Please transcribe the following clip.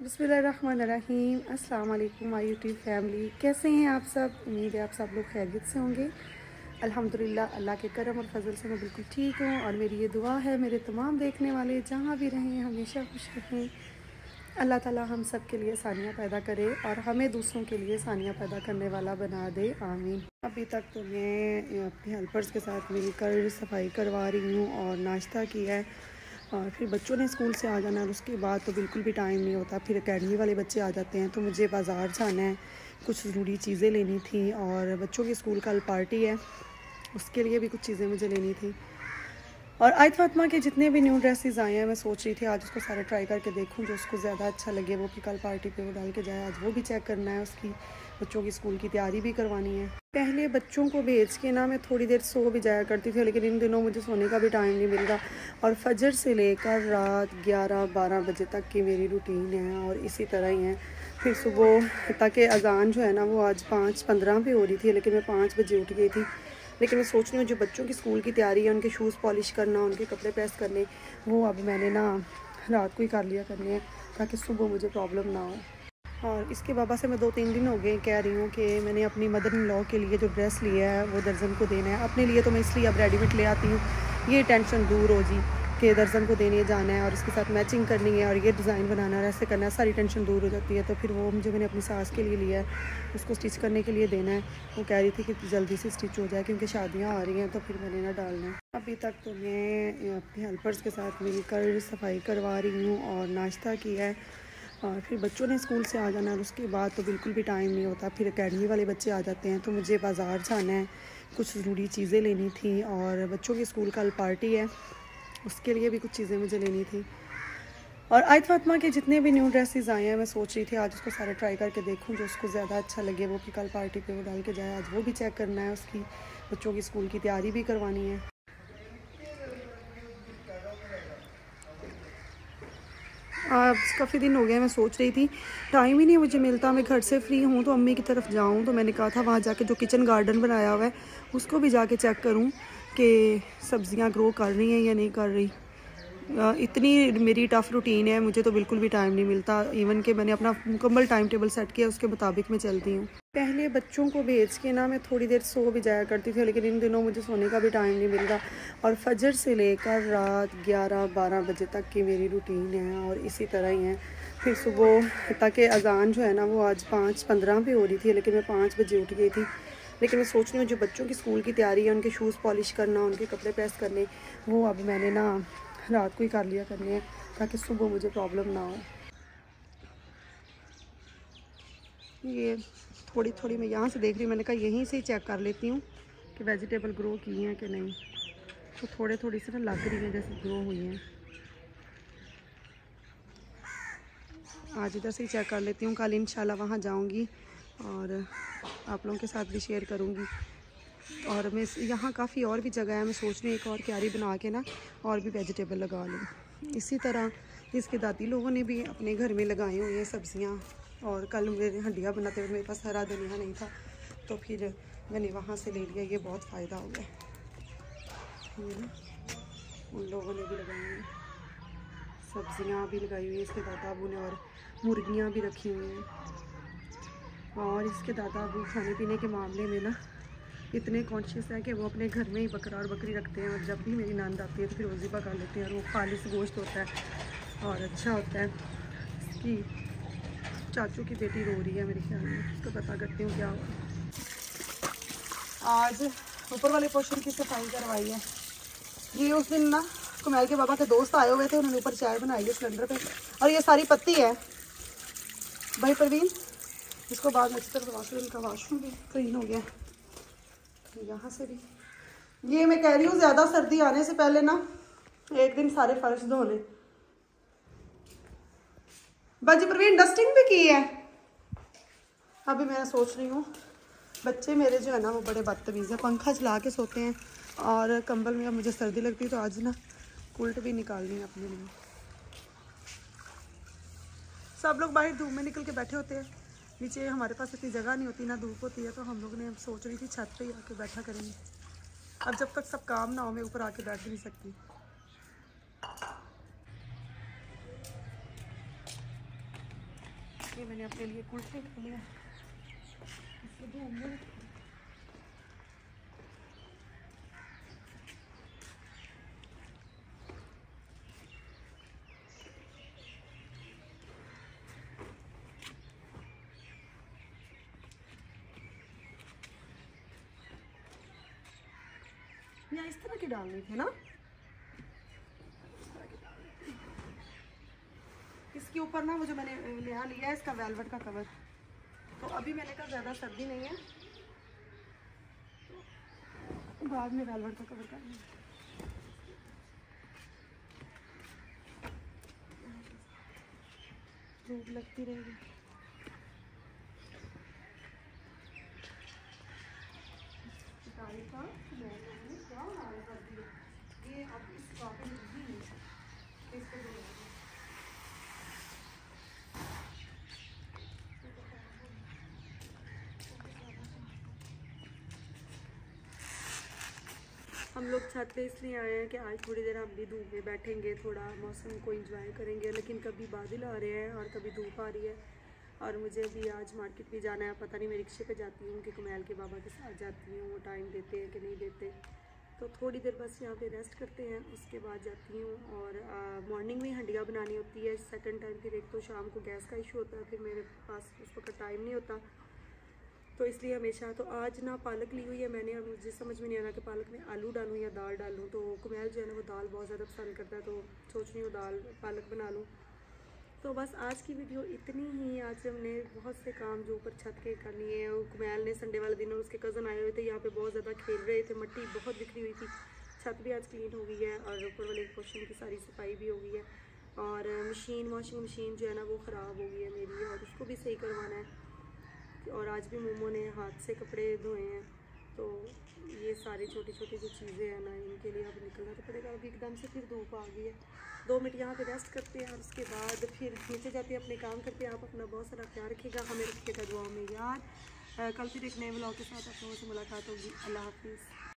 बिस्मिल्लाहिर्रहमानिर्रहीम। अस्सलाम वालेकुम माय यूट्यूब फैमिली, कैसे हैं आप सब। उम्मीद है आप सब लोग खैरियत से होंगे। अल्हम्दुलिल्लाह, अल्लाह के करम और फजल से मैं बिल्कुल ठीक हूँ। और मेरी ये दुआ है मेरे तमाम देखने वाले जहाँ भी रहें हमेशा खुश रहें। अल्लाह ताला हम सब के लिए आसानियाँ पैदा करे और हमें दूसरों के लिए आसानियाँ पैदा करने वाला बना दे, आमीन। अभी तक तो मैं अपने हेल्पर्स के साथ मिलकर सफाई करवा रही हूँ और नाश्ता किया है। और फिर बच्चों ने स्कूल से आ जाना है और उसके बाद तो बिल्कुल भी टाइम नहीं होता। फिर अकेडमी वाले बच्चे आ जाते हैं तो मुझे बाज़ार जाना है, कुछ ज़रूरी चीज़ें लेनी थी। और बच्चों की स्कूल कल पार्टी है, उसके लिए भी कुछ चीज़ें मुझे लेनी थी। और आयत फातिमा के जितने भी न्यू ड्रेसेस आए हैं मैं सोच रही थी आज उसको सारे ट्राई करके देखूं, जो उसको ज़्यादा अच्छा लगे वो कि कल पार्टी पे वो डाल के जाए। आज वो भी चेक करना है, उसकी बच्चों की स्कूल की तैयारी भी करवानी है। पहले बच्चों को भेज के ना मैं थोड़ी देर सो भी जाया करती थी, लेकिन इन दिनों मुझे सोने का भी टाइम नहीं मिल रहा। और फजर से लेकर रात 11-12 बजे तक की मेरी रूटीन है और इसी तरह ही है। फिर सुबह ताकि अजान जो है ना वो आज 5:15 पे हो रही थी, लेकिन मैं 5 बजे उठ गई थी। लेकिन मैं सोच रही हूँ जो बच्चों की स्कूल की तैयारी है, उनके शूज़ पॉलिश करना, उनके कपड़े प्रेस करने, वो अब मैंने ना रात को ही कर लिया करने हैं ताकि सुबह मुझे प्रॉब्लम ना हो। और इसके बाबा से मैं 2-3 दिन हो गए कह रही हूँ कि मैंने अपनी मदर इन लॉ के लिए जो ड्रेस लिया है वो दर्जन को देना है। अपने लिए तो मैं इसलिए अब रेडीमेड ले आती हूँ, ये टेंशन दूर हो जी कि दर्जन को देने जाना है और इसके साथ मैचिंग करनी है और ये डिज़ाइन बनाना है, ऐसे करना है, सारी टेंशन दूर हो जाती है। तो फिर वो मुझे मैंने अपनी सास के लिए लिया है, उसको स्टिच करने के लिए देना है। वो कह रही थी कि जल्दी से स्टिच हो जाए क्योंकि शादियाँ आ रही हैं, तो फिर मैंने ना डालना है। अभी तक तो मैं अपने हेल्पर्स के साथ मिलकर सफाई करवा रही हूँ और नाश्ता किया है। और फिर बच्चों ने स्कूल से आ जाना है और उसके बाद तो बिल्कुल भी टाइम नहीं होता। फिर अकेडमी वाले बच्चे आ जाते हैं तो मुझे बाज़ार जाना है, कुछ ज़रूरी चीज़ें लेनी थी। और बच्चों की स्कूल कल पार्टी है, उसके लिए भी कुछ चीज़ें मुझे लेनी थी। और आयत फातिमा के जितने भी न्यू ड्रेसेस आए हैं मैं सोच रही थी आज उसको सारे ट्राई करके देखूं, जो उसको ज़्यादा अच्छा लगे वो कि कल पार्टी पे वो डाल के जाए। आज वो भी चेक करना है, उसकी बच्चों की स्कूल की तैयारी भी करवानी है। आज काफ़ी दिन हो गए मैं सोच रही थी, टाइम ही नहीं मुझे मिलता। मैं घर से फ्री हूँ तो अम्मी की तरफ जाऊँ, तो मैंने कहा था वहाँ जाके जो किचन गार्डन बनाया हुआ है उसको भी जाके चेक करूँ कि सब्ज़ियाँ ग्रो कर रही हैं या नहीं कर रही। इतनी मेरी टफ़ रूटीन है, मुझे तो बिल्कुल भी टाइम नहीं मिलता। इवन कि मैंने अपना मुकम्मल टाइम टेबल सेट किया, उसके मुताबिक मैं चलती हूँ। पहले बच्चों को भेज के ना मैं थोड़ी देर सो भी जाया करती थी, लेकिन इन दिनों मुझे सोने का भी टाइम नहीं मिल रहा। और फजर से लेकर रात 11-12 बजे तक की मेरी रूटीन है और इसी तरह ही है। फिर सुबह ताकि अजान जो है ना वो आज 5:15 पे हो रही थी, लेकिन मैं 5 बजे उठ गई थी। लेकिन मैं सोच रही हूँ जो बच्चों की स्कूल की तैयारी है, उनके शूज़ पॉलिश करना, उनके कपड़े प्रेस करने, वो अब मैंने ना रात को ही कर लिया करने हैं ताकि सुबह मुझे प्रॉब्लम ना हो। ये थोड़ी थोड़ी मैं यहाँ से देख रही हूँ, मैंने कहा यहीं से ही चेक कर लेती हूँ कि वेजिटेबल ग्रो की हैं कि नहीं। तो थोड़े थोड़ी सी ना लग रही हैं जैसे ग्रो हुई हैं। आज इधर से ही चेक कर लेती हूँ, कल इंशाल्लाह वहाँ जाऊँगी और आप लोगों के साथ भी शेयर करूँगी। और मैं यहाँ काफ़ी और भी जगह है, मैं सोच रही हूँ एक और क्यारी बना के ना और भी वेजिटेबल लगा लूँ। इसी तरह इसके दादी लोगों ने भी अपने घर में लगाई हुई हैं सब्ज़ियाँ। और कल मेरे हंडिया बनाते हुए मेरे पास हरा धनिया नहीं था, तो फिर मैंने वहाँ से ले लिया। ये बहुत फ़ायदा हो गया। उन लोगों ने भी लगाई हुई हैं सब्ज़ियाँ भी लगाई हुई हैं इसके दादा अबू ने, और मुर्गियाँ भी रखी हुई हैं। और इसके दादा अबू खाने पीने के मामले में ना इतने कॉन्शियस है कि वो अपने घर में ही बकरा और बकरी रखते हैं। और जब भी मेरी नंद आती है तो फिर वो ज़िबा कर लेते हैं और वो खालिस गोश्त होता है और अच्छा होता है। इसकी चाचू की बेटी रो रही है मेरे ख्याल में, उसको पता करती हूँ क्या हुआ। आज ऊपर वाले पोर्शन की सफाई करवाई है। ये उस दिन ना कुमैल के बाबा के दोस्त आए हुए थे, उन्होंने ऊपर चाय बनाई है सिलेंडर पे, और ये सारी पत्ती है भाई परवीन। इसको बाद में अच्छी तरह वाशरूम, इनका वाशरूम भी क्लीन हो गया, यहाँ से भी। ये मैं कह रही हूँ ज़्यादा सर्दी आने से पहले ना एक दिन सारे फर्श धोने। बाजी प्रवीण डस्टिंग भी की है। अभी मैं सोच रही हूँ, बच्चे मेरे जो है ना वो बड़े बदतमीज़ हैं, पंखा चला के सोते हैं और कंबल में अब मुझे सर्दी लगती है तो आज ना उल्ट भी निकालनी है अपने लिए। सब लोग बाहर धूप में निकल के बैठे होते हैं, नीचे हमारे पास इतनी जगह नहीं होती, ना धूप होती है, तो हम लोग ने सोच रही थी छत पे ही आके बैठा करेंगे। अब जब तक सब काम ना हो मैं ऊपर आके बैठ भी नहीं सकती। ये मैंने अपने लिए कुल्फे खा लिया। या इस तरह की डालनी थी ना, इसके ऊपर ना वो जो मैंने नया लिया है इसका वेलवेट का कवर, तो अभी मैंने कहा ज़्यादा सर्दी नहीं है तो बाद में वेलवेट का कवर कर लूँगी। धूप लगती रहेगी। क्या हाल कर दिया ये, अब इस काफी नहीं इसको हम लोग छत पे इसलिए आए हैं कि आज थोड़ी देर हम भी धूप में बैठेंगे, थोड़ा मौसम को एंजॉय करेंगे, लेकिन कभी बादल आ रहे हैं और कभी धूप आ रही है। और मुझे भी आज मार्केट भी जाना है, पता नहीं मैं रिक्शे पे जाती हूँ कि कुमैल के बाबा के साथ जाती हूँ, वो टाइम देते हैं कि नहीं देते। तो थोड़ी देर बस यहाँ पे रेस्ट करते हैं, उसके बाद जाती हूँ। और मॉर्निंग में हंडिया बनानी होती है सेकंड टाइम, फिर एक तो शाम को गैस का इशू होता है, फिर मेरे पास उस वक्त टाइम नहीं होता, तो इसलिए हमेशा। तो आज ना पालक ली हुई है मैंने, और मुझे समझ में नहीं आ रहा कि पालक में आलू डालूँ या दाल डालूँ। तो कुमैल जो है ना वो दाल बहुत ज़्यादा पसंद करता है, तो सोच रही हूँ दाल पालक बना लूँ। तो बस आज की वीडियो इतनी ही। आज हमने बहुत से काम जो ऊपर छत के कर लिए हैं। कुमैल ने संडे वाले दिन और उसके कज़न आए हुए थे, यहाँ पे बहुत ज़्यादा खेल रहे थे, मिट्टी बहुत बिखरी हुई थी। छत भी आज क्लीन हो गई है और ऊपर वाले पोर्शन की सारी सफाई भी हो गई है। और मशीन, वॉशिंग मशीन जो है ना वो ख़राब हो गई है मेरी, और उसको भी सही करवाना है। और आज भी मोमो ने हाथ से कपड़े धोए हैं, तो ये सारी छोटी छोटी जो चीज़ें हैं ना, इनके लिए अब निकलना तो पड़ेगा। अभी एकदम से फिर धूप आ गई है। 2 मिनट यहाँ पे रेस्ट करते हैं और उसके बाद फिर नीचे जाते हैं, अपने काम करते हैं। आप अपना बहुत सारा ख्याल रखिएगा, हमें रखिएगा दुआओं में याद। कल फिर एक नए व्लॉग के साथ आप लोगों से मुलाकात होगी। अल्लाह हाफिज़।